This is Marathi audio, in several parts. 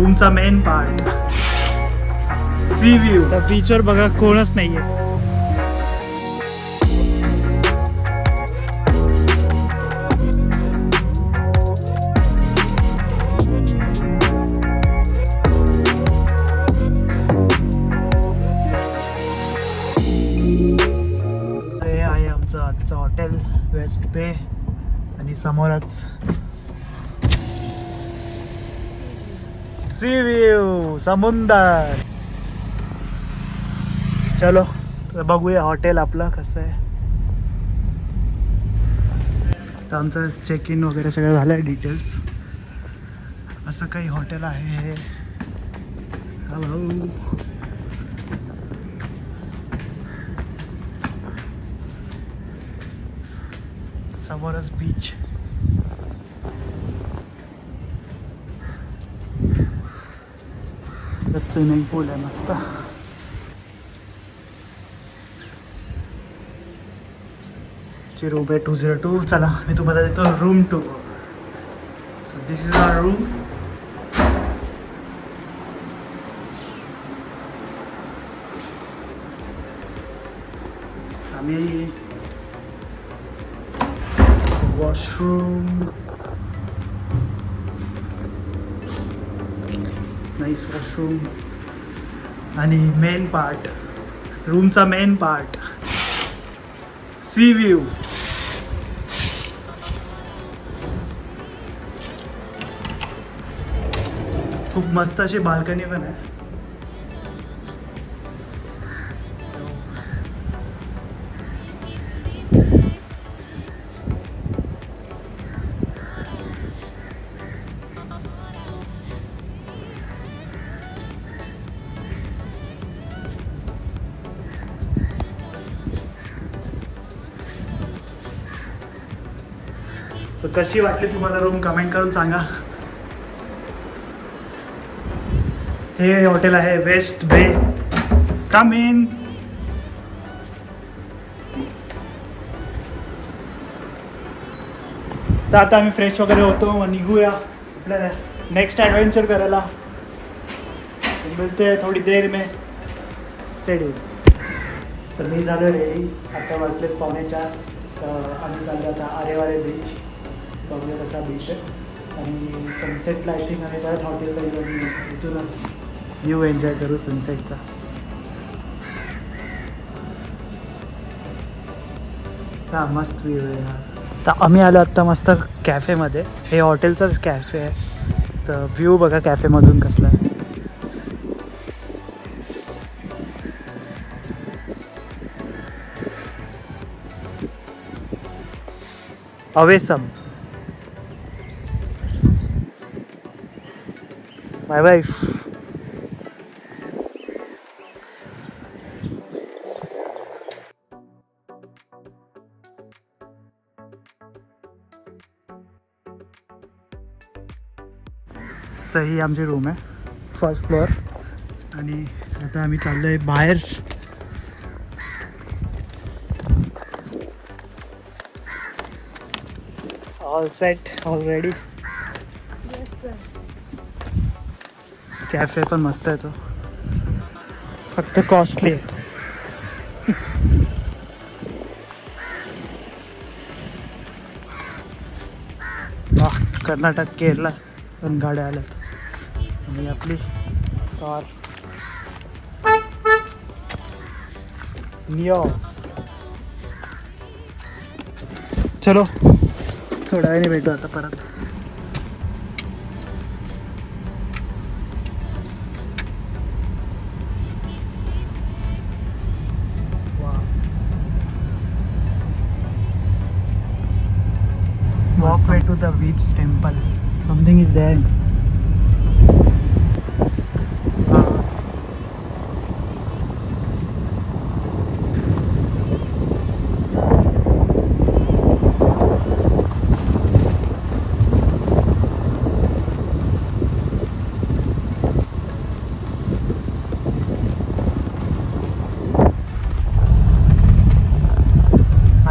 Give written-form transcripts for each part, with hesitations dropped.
रूमचा मेन पार्ट, सी व्ह्यू. तर बीचवर बघा कोणच नाहीये. हे आहे आमचं आजचं हॉटेल वेस्ट पे आणि समोरच सी व्ह्यू, समुंदर. चलो तर बघूया हॉटेल आपलं कसं आहे. तर आमचं चेक इन वगैरे सगळं झालं आहे. डिटेल्स असं काही हॉटेल आहे. हॅलो, समोरच बीच. स्विमिंग पूल आहे मस्त. रूम आहे 202. चला मी तुम्हाला देतो room tour. This is our room. आम्ही वॉशरूम, नाईस वॉशरूम आणि मेन पार्ट, रूमचा मेन पार्ट, सी व्ह्यू. खूप मस्त अशी बाल्कनी पण आहे. तर कशी वाटली तुम्हाला रूम कमेंट करून सांगा. हे हॉटेल आहे वेस्ट बे. कम इन. तर आता आम्ही फ्रेश वगैरे होतो मग निघूया आपल्या नेक्स्ट ॲडव्हेंचर करायला. मिळते थोडी देर में. स्टेडी. तर मी झालो रेडी. आता वाजले 3:45. तर आम्ही चाललो आता आरेवारे बीच. बघूया कसा बीच आहे. आणि सनसेटला आय थिंक आम्ही परत हॉटेलला येऊन इथूनच व्ह्यू एन्जॉय करू सनसेटचा. हा मस्त व्ह्यू आहे यार. तर आम्ही आलो आत्ता मस्त कॅफेमध्ये. हे हॉटेलचाच कॅफे आहे. तर व्ह्यू बघा कॅफेमधून कसला आहे. अवेसम. माय वाईफ. तर ही आमची रूम आहे फर्स्ट फ्लोअर. आणि आता आम्ही चाललो आहे बाहेर. All set already. कॅफे पण मस्त आहे तो, फक्त कॉस्टली आहे. वाह, कर्नाटक केरला पण गाड्या आल्यात. आणि आपली कार निओस. चलो थोड्या वेळाने भेटू आता परत. Walkway to the beach temple. Something is there.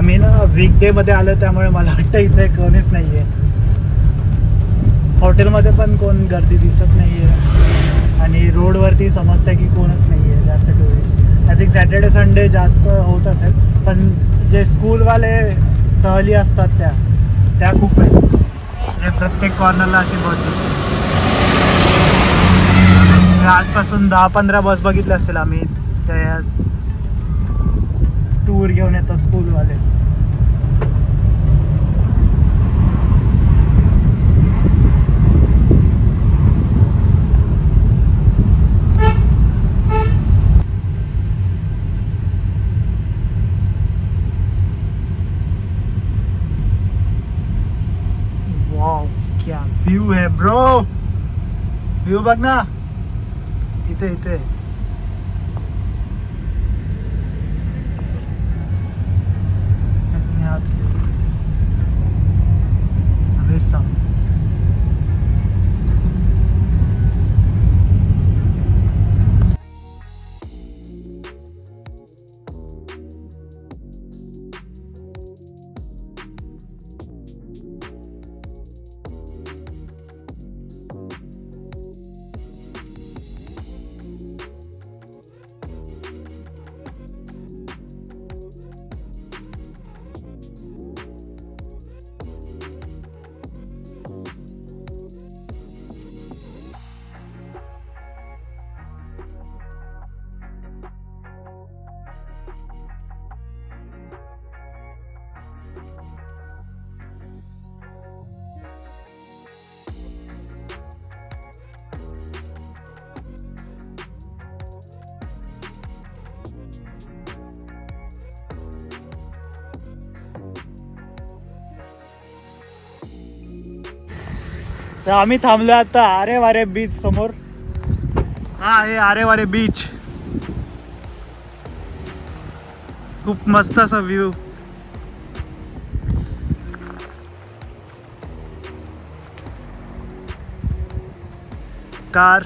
आम्ही ना वीकडे मध्ये आलो त्यामुळे मला वाटतं इथे कोणीच नाहीये. हॉटेलमध्ये पण कोण गर्दी दिसत नाहीये. वरती समजतं की कोणच नाही आहे जास्त tourist. I think Saturday Sunday जास्त होत असेल, पण जे स्कूलवाले सहली असतात त्या खूप आहेत. म्हणजे प्रत्येक कॉर्नरला अशी बस दिसते. आजपासून 10-15 बस बघितले असतील आम्ही, ज्या टूर घेऊन येतात स्कूलवाले. वाव, क्या व्यू है ब्रो. व्यू बघ ना इथे इथे. तर आम्ही थांबलो आता आरे वारे बीच समोर. हा हे आरे वारे बीच. खूप मस्त असा व्ह्यू. कार.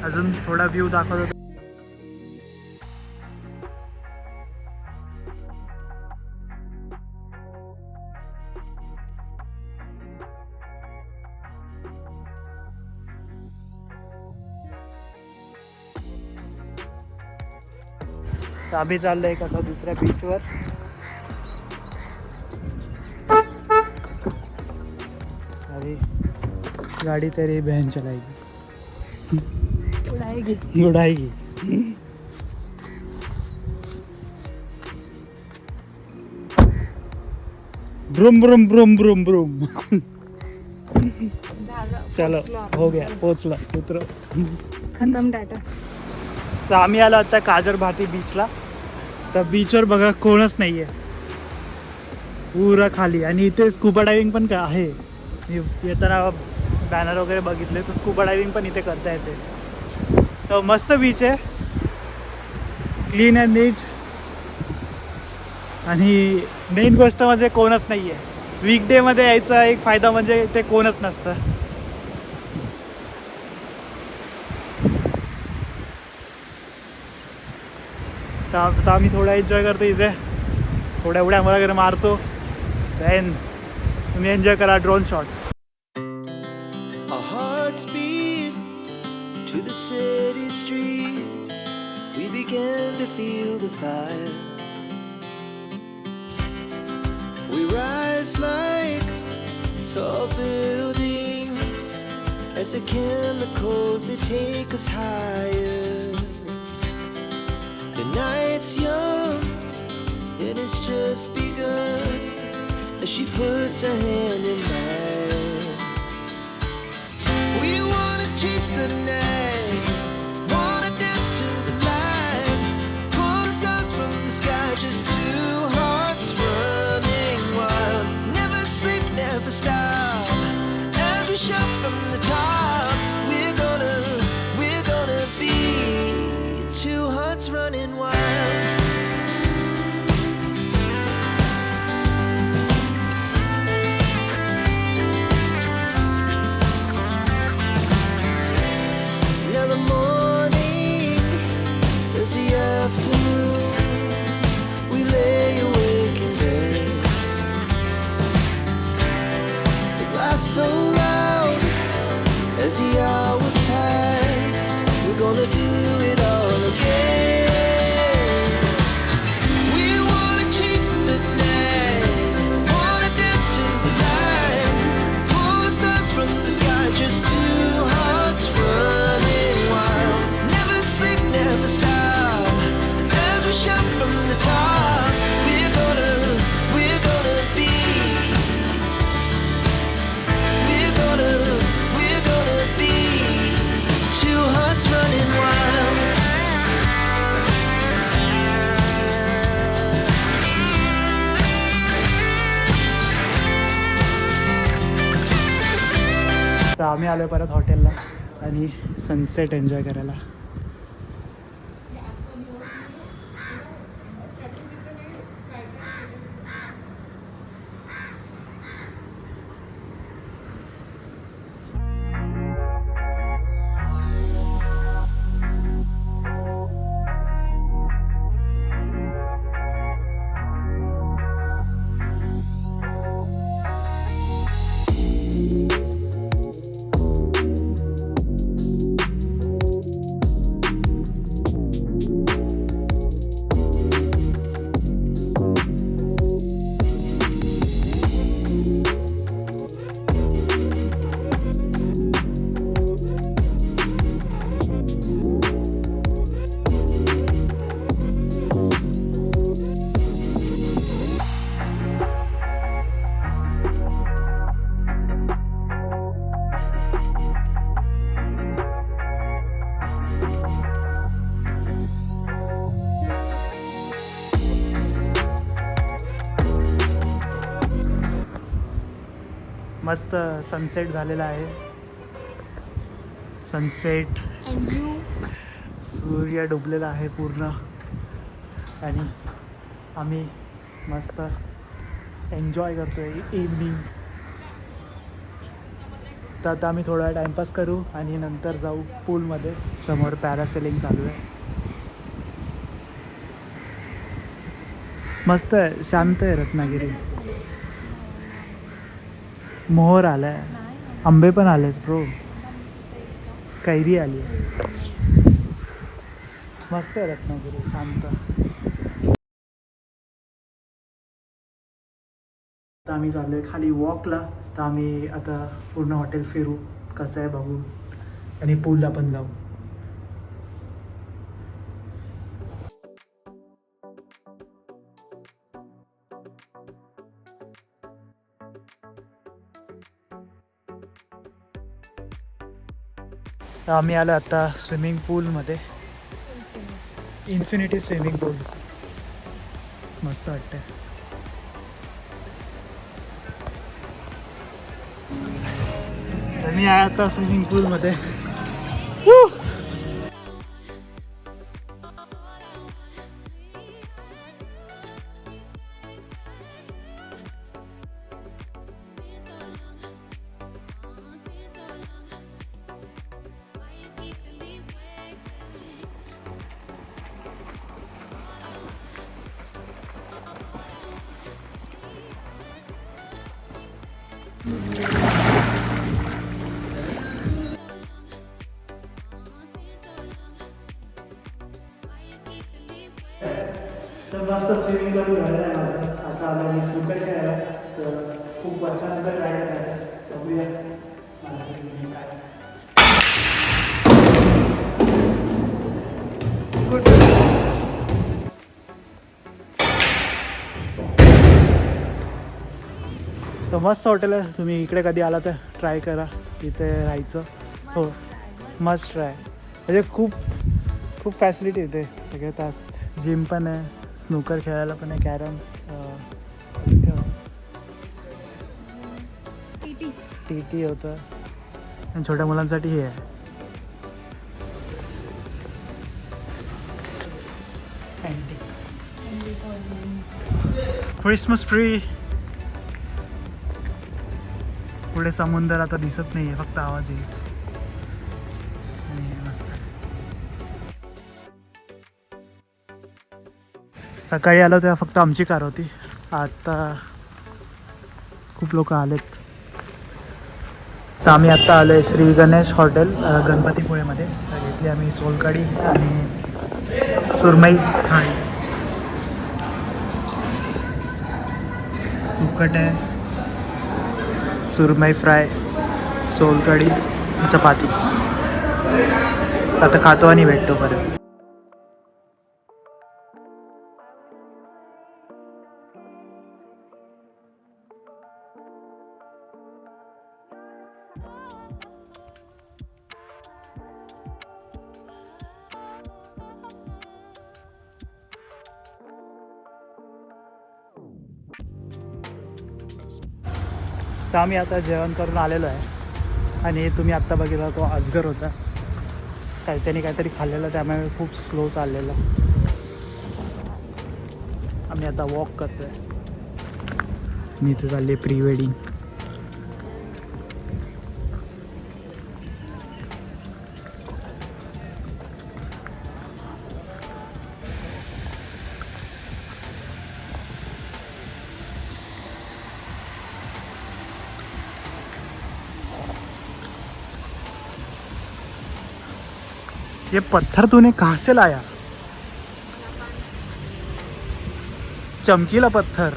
अजून थोडा व्ह्यू दाखवत होता. तर आम्ही चाललोय आता दुसऱ्या बीचवर. अरे गाडी तरी बहन चलाएगी, उड़ाएगी. Vroom vroom vroom vroom vroom. चलो हो गया, पोचला उतरो. खतम टाटा. तर आम्ही आलो आता काजर भाटी बीचला. तर बीचवर बघा कोणच नाही आहे, पुरा खाली. आणि इथे स्कूबा डायव्हिंग पण का आहे. मी येताना बॅनर वगैरे बघितले, तर स्कूबा डायव्हिंग पण इथे करता येते. तर मस्त बीच आहे, क्लीन अँड नीट. आणि मेन गोष्ट म्हणजे कोणच नाही आहे. वीकडे मध्ये यायचा एक फायदा म्हणजे ते कोणच नसतं. तर आम्ही थोडा एन्जॉय करतो इथे, थोड्या उड्या वगैरे मारतो. देन तुम्ही एन्जॉय करा drone shots. Our hearts beat to the city streets. We began to feel the fire. We rise like tall buildings as the chemicals they take us higher. The night's young and it's just begun as she puts her hand in mine. We wanna chase the night, wanna dance to the light, pull the stars from the sky, just two hearts running wild. Never sleep, never stop, as we shout from the top. We're gonna be two hearts running wild. Now the morning is the afternoon. We lay awake in bed. It laughs so loud as the hours pass. We're gonna do it all again. We wanna chase the night, wanna dance to the light, pull stars from the sky, just two hearts running wild. Never sleep, never stop, as we shout from the top. We're gonna be. We're gonna be two hearts running wild. तर आम्ही आलो परत हॉटेलला आणि सनसेट एन्जॉय करायला. मस्त सनसेट झालेला आहे. सनसेट अँड यू सूर्य डुबलेला आहे पूर्ण आणि आम्ही मस्त एन्जॉय करतो आहे इव्हनिंग. तर आता आम्ही थोडा टाईमपास करू आणि नंतर जाऊ पूलमध्ये. समोर पॅरासेलिंग चालू आहे. मस्त आहे, शांत आहे रत्नागिरी. मोहर आलाय, आंबे पण आलेत ब्रो, कैरी आली आहे. मस्त आहे रत्नागिरी, शांत. तर आम्ही चाललो आहे खाली वॉकला. तर आम्ही आता पूर्ण हॉटेल फिरू, कसं आहे बघू आणि पूलला पण जाऊ. तर आम्ही आलो आता स्विमिंग पूलमध्ये. इन्फिनिटी स्विमिंग पूल मस्त वाटतंय. तर मी आहे आता स्विमिंग पूलमध्ये. तर मस्त स्विमिंग करून झालेलं आहे माझं. आता आलो मी स्नूकर खेळायला. तर खूप वर्षानंतर ट्राय करायला बघूया काय. तर मस्त हॉटेल आहे. तुम्ही इकडे कधी आला तर ट्राय करा इथे राहायचं. हो मस्ट ट्राय. म्हणजे खूप खूप फॅसिलिटी येते सगळे तास. जिम पण आहे, स्नूकर खेळायला पण आहे, कॅरम, टी होतं आणि छोट्या मुलांसाठी हे आहे. Christmas tree. पुढे समुद्र आता दिसत नाही आहे, फक्त आवाज येईल. सकाळी आलो तेव्हा फक्त आमची कार होती. आता खूप लोक आलेत. तर आम्ही आत्ता आलो आहे श्री गणेश हॉटेल गणपतीपुळेमध्ये. तर घेतली आम्ही सोलकढी आणि सुरमई थाळी, सुकट आहे, सुरमई फ्राय, सोलकढी, चपाती. आता खातो आणि भेटतो परत. तर आम्ही आता जेवण करून आलेलो आहे आणि तुम्ही आत्ता बघितला तो अजगर होता. त्यांनी काहीतरी खाल्लेलं, त्यामुळे खूप स्लो चाललेलं. आम्ही आता वॉक करतो आहे. मी इथे चालली प्री वेडिंग. ये पत्थर तूने कहाँ से लाया? चमकीला पत्थर.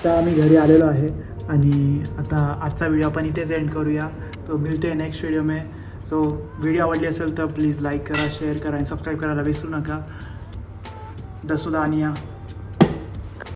तर आम्ही घरी आलेलो आहे आणि आता आजचा व्हिडिओ आपण इथेच एंड करूया. तो मिळते नेक्स्ट व्हिडिओ में. सो व्हिडिओ आवडली असेल तर प्लीज लाईक करा, शेअर करा आणि सबस्क्राईब करायला विसरू नका. दसुदा आनिया.